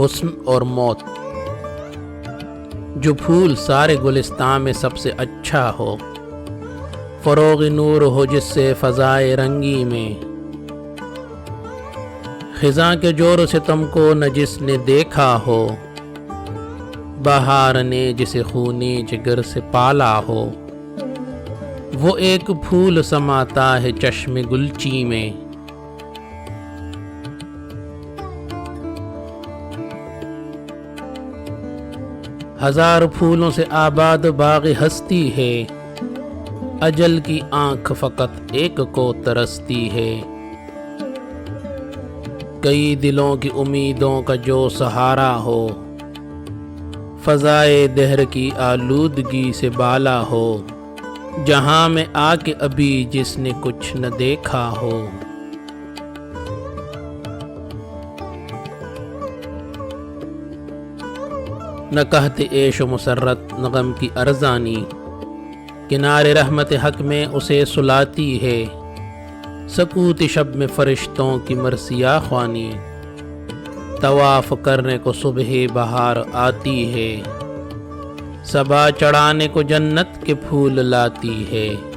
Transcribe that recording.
حسن اور موت۔ جو پھول سارے گلستان میں سب سے اچھا ہو، فروغ نور ہو جس سے فضائے رنگی میں، خزاں کے جور ستم کو نہ جس نے دیکھا ہو، بہار نے جسے خونے جگر سے پالا ہو، وہ ایک پھول سماتا ہے چشم گلچی میں۔ ہزار پھولوں سے آباد باغ ہستی ہے، اجل کی آنکھ فقط ایک کو ترستی ہے۔ کئی دلوں کی امیدوں کا جو سہارا ہو، فضائے دہر کی آلودگی سے بالا ہو، جہاں میں آ کے ابھی جس نے کچھ نہ دیکھا ہو۔ نہ کہتے عیش و مسرت نہ غم کی ارزانی، کنارے رحمت حق میں اسے سلاتی ہے۔ سکوت شب میں فرشتوں کی مرثیہ خوانی، طواف کرنے کو صبح بہار آتی ہے۔ صبا چڑھانے کو جنت کے پھول لاتی ہے۔